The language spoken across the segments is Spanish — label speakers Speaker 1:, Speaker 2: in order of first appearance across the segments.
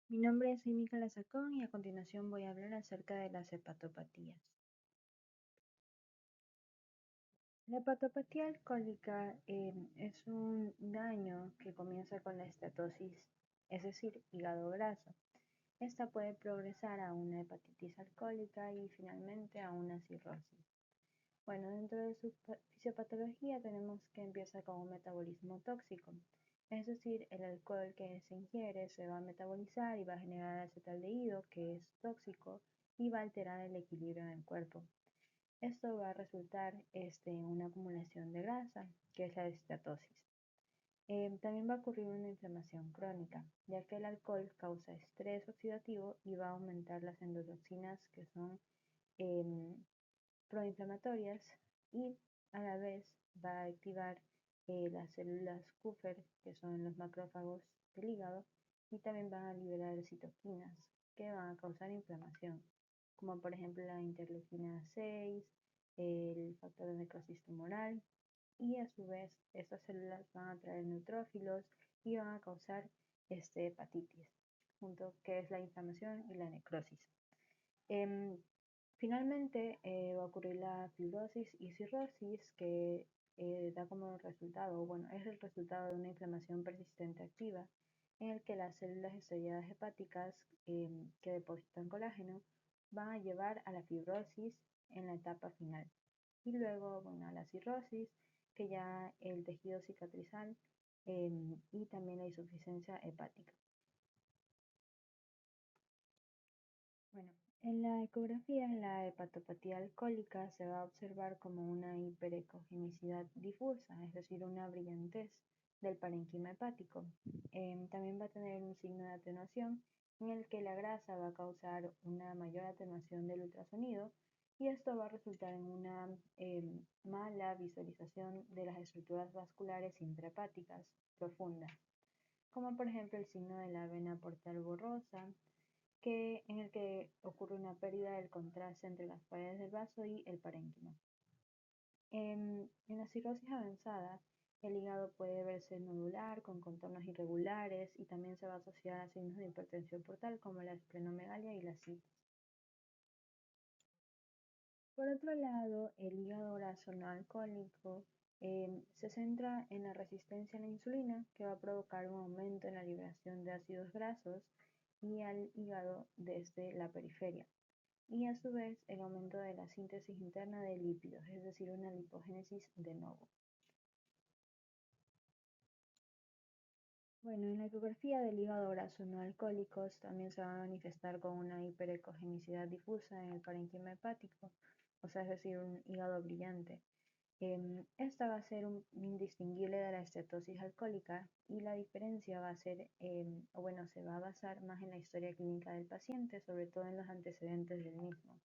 Speaker 1: Mi nombre es Amy Calasacón y a continuación voy a hablar acerca de las hepatopatías. La hepatopatía alcohólica es un daño que comienza con la estatosis, es decir, hígado graso. Esta puede progresar a una hepatitis alcohólica y finalmente a una cirrosis. Bueno, dentro de su fisiopatología tenemos que empieza con un metabolismo tóxico, es decir, el alcohol que se ingiere se va a metabolizar y va a generar acetaldehído, que es tóxico y va a alterar el equilibrio en el cuerpo. Esto va a resultar en una acumulación de grasa, que es la estatosis. También va a ocurrir una inflamación crónica, ya que el alcohol causa estrés oxidativo y va a aumentar las endotoxinas que son em, proinflamatorias y a la vez va a activar las células Kupffer, que son los macrófagos del hígado, y también van a liberar citoquinas que van a causar inflamación, como por ejemplo la interleuquina 6, el factor de necrosis tumoral, y a su vez estas células van a atraer neutrófilos y van a causar hepatitis, junto que es la inflamación y la necrosis. Finalmente va a ocurrir la fibrosis y cirrosis que da como resultado, bueno, es el resultado de una inflamación persistente activa en el que las células estrelladas hepáticas que depositan colágeno van a llevar a la fibrosis en la etapa final y luego, bueno, a la cirrosis, que ya el tejido cicatrizal y también la insuficiencia hepática. Bueno, en la ecografía, la hepatopatía alcohólica se va a observar como una hiperecogenicidad difusa, es decir, una brillantez del parenquima hepático. También va a tener un signo de atenuación en el que la grasa va a causar una mayor atenuación del ultrasonido y esto va a resultar en una mala visualización de las estructuras vasculares intrahepáticas profundas, como por ejemplo el signo de la vena portal borrosa, en el que ocurre una pérdida del contraste entre las paredes del vaso y el parénquima. En la cirrosis avanzada, el hígado puede verse nodular, con contornos irregulares y también se va a asociar a signos de hipertensión portal como la esplenomegalia y la citis. Por otro lado, el hígado graso no alcohólico se centra en la resistencia a la insulina, que va a provocar un aumento en la liberación de ácidos grasos y al hígado desde la periferia, y a su vez el aumento de la síntesis interna de lípidos, es decir, una lipogénesis de novo. Bueno, en la ecografía del hígado graso no alcohólicos también se va a manifestar con una hiperecogenicidad difusa en el parénquima hepático, o sea, es decir, un hígado brillante. Esta va a ser indistinguible de la estatosis alcohólica y la diferencia va a ser, o bueno, se va a basar más en la historia clínica del paciente, sobre todo en los antecedentes del mismo.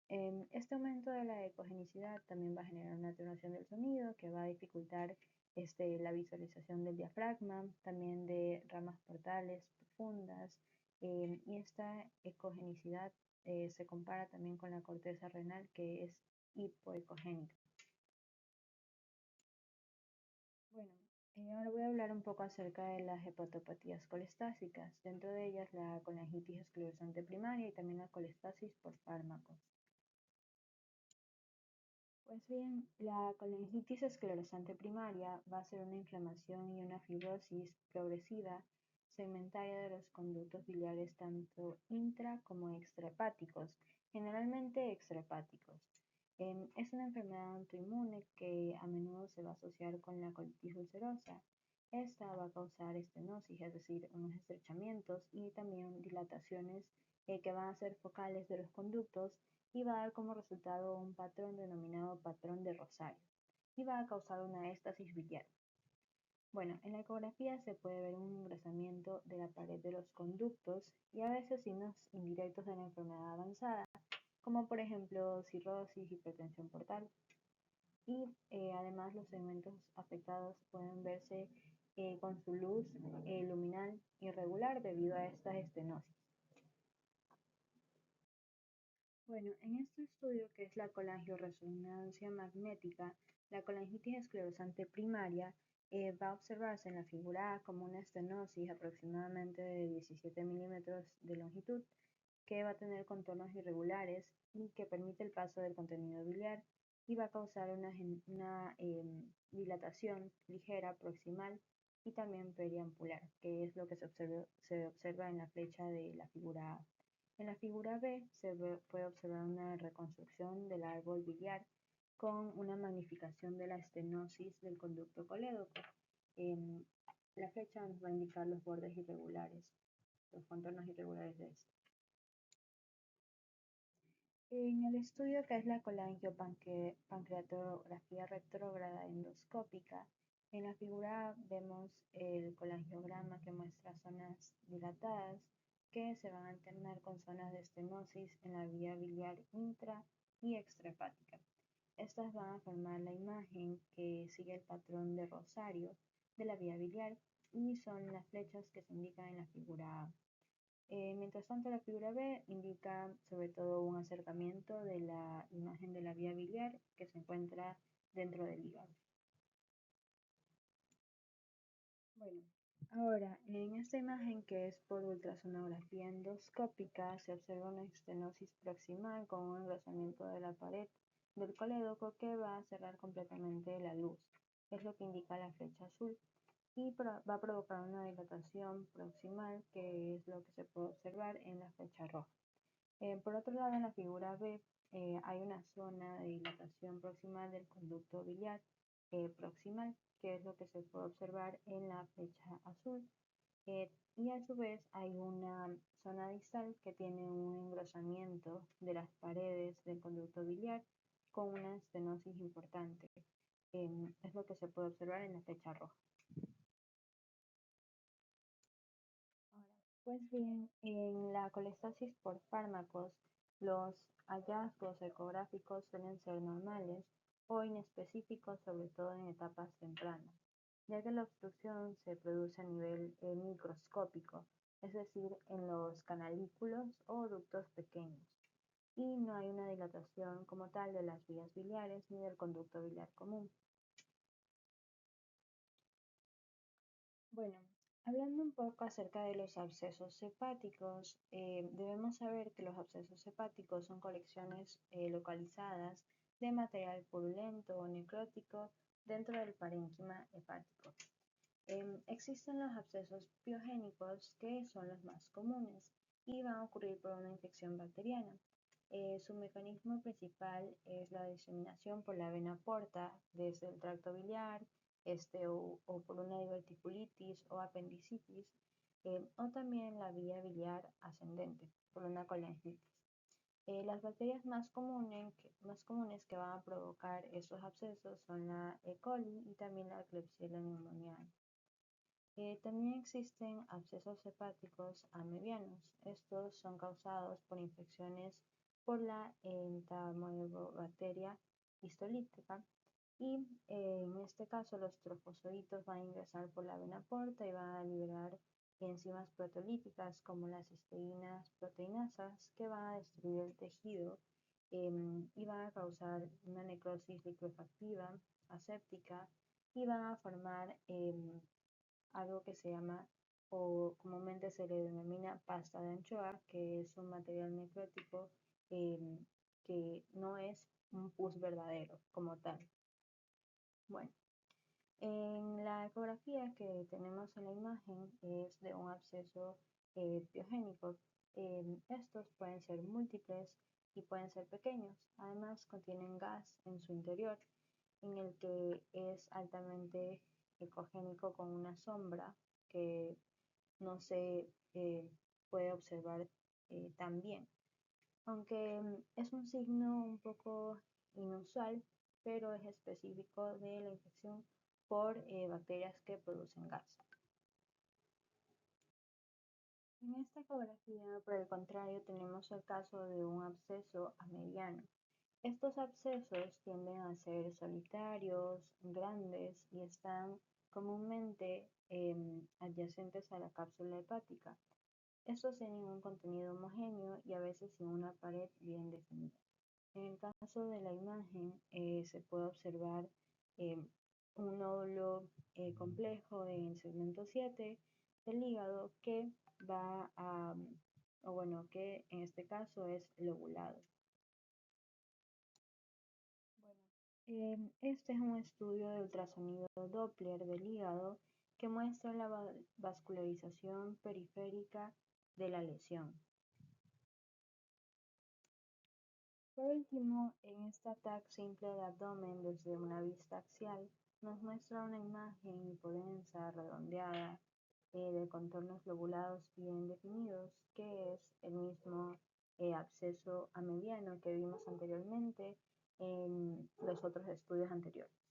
Speaker 1: Este aumento de la ecogenicidad también va a generar una atenuación del sonido que va a dificultar la visualización del diafragma, también de ramas portales profundas, y esta ecogenicidad se compara también con la corteza renal que es hipoecogénica. Bueno, ahora voy a hablar un poco acerca de las hepatopatías colestásicas, dentro de ellas la colangitis esclerosante primaria y también la colestasis por fármacos. Pues bien, la colangitis esclerosante primaria va a ser una inflamación y una fibrosis progresiva segmentaria de los conductos biliares tanto intra como extrahepáticos, generalmente extrahepáticos. Es una enfermedad autoinmune que a menudo se va a asociar con la colitis ulcerosa. Esta va a causar estenosis, es decir, unos estrechamientos y también dilataciones que van a ser focales de los conductos y va a dar como resultado un patrón denominado patrón de Rosario y va a causar una éstasis biliar. Bueno, en la ecografía se puede ver un engrosamiento de la pared de los conductos y a veces signos indirectos de la enfermedad avanzada, como por ejemplo cirrosis, hipertensión portal. Y además los segmentos afectados pueden verse con su luz luminal irregular debido a esta estenosis. Bueno, en este estudio que es la colangioresonancia magnética, la colangitis esclerosante primaria Va a observarse en la figura A como una estenosis aproximadamente de 17 milímetros de longitud que va a tener contornos irregulares y que permite el paso del contenido biliar y va a causar una dilatación ligera proximal y también periampular, que es lo que se observa en la flecha de la figura A. En la figura B puede observar una reconstrucción del árbol biliar con una magnificación de la estenosis del conducto colédoco. Em, la flecha nos va a indicar los bordes irregulares, los contornos irregulares de este. En el estudio que es la colangiopancreatografía retrógrada endoscópica, en la figura A vemos el colangiograma que muestra zonas dilatadas que se van a alternar con zonas de estenosis en la vía biliar intra y extrahepática. Estas van a formar la imagen que sigue el patrón de rosario de la vía biliar y son las flechas que se indican en la figura A. Mientras tanto, la figura B indica sobre todo un acercamiento de la imagen de la vía biliar que se encuentra dentro del hígado. Bueno, ahora en esta imagen que es por ultrasonografía endoscópica se observa una estenosis proximal con un engrosamiento de la pared del colédoco que va a cerrar completamente la luz. Es lo que indica la flecha azul y va a provocar una dilatación proximal, que es lo que se puede observar en la flecha roja. Por otro lado, en la figura B hay una zona de dilatación proximal del conducto biliar proximal, que es lo que se puede observar en la flecha azul. Y a su vez hay una zona distal que tiene un engrosamiento de las paredes del conducto biliar con una estenosis importante. Es lo que se puede observar en la flecha roja. Pues bien, en la colestasis por fármacos, los hallazgos ecográficos suelen ser normales o inespecíficos, sobre todo en etapas tempranas, ya que la obstrucción se produce a nivel microscópico, es decir, en los canalículos o ductos pequeños, y no hay una dilatación como tal de las vías biliares ni del conducto biliar común. Bueno, hablando un poco acerca de los abscesos hepáticos, debemos saber que los abscesos hepáticos son colecciones localizadas de material purulento o necrótico dentro del parénquima hepático. Existen los abscesos piogénicos, que son los más comunes y van a ocurrir por una infección bacteriana. Su mecanismo principal es la diseminación por la vena porta desde el tracto biliar, o por una diverticulitis o apendicitis, o también la vía biliar ascendente por una colangitis. Las bacterias más comunes que van a provocar estos abscesos son la E. coli y también la Klebsiella pneumoniae. También existen abscesos hepáticos amebianos. Estos son causados por infecciones por la entamoebacteria histolítica y en este caso los trofosoritos van a ingresar por la vena porta y van a liberar enzimas proteolíticas como las cisteínas proteinasas que van a destruir el tejido y van a causar una necrosis liquefactiva, aséptica y van a formar algo que se llama, o comúnmente se le denomina pasta de anchoa, que es un material necrótico que no es un pus verdadero como tal. Bueno, en la ecografía que tenemos en la imagen es de un absceso piogénico. Estos pueden ser múltiples y pueden ser pequeños. Además, contienen gas en su interior, en el que es altamente ecogénico con una sombra que no se puede observar tan bien. Aunque es un signo un poco inusual, pero es específico de la infección por bacterias que producen gas. En esta ecografía, por el contrario, tenemos el caso de un absceso amebiano. Estos abscesos tienden a ser solitarios, grandes y están comúnmente adyacentes a la cápsula hepática. Estos tienen un contenido homogéneo y a veces sin una pared bien definida. En el caso de la imagen se puede observar un nódulo complejo en el segmento 7 del hígado que va a, o bueno, que en este caso es lobulado. Este es un estudio de ultrasonido Doppler del hígado que muestra la vascularización periférica de la lesión. Por último, en esta TAC simple de abdomen desde una vista axial, nos muestra una imagen hipodensa redondeada de contornos lobulados bien definidos, que es el mismo absceso amediano que vimos anteriormente en los otros estudios anteriores.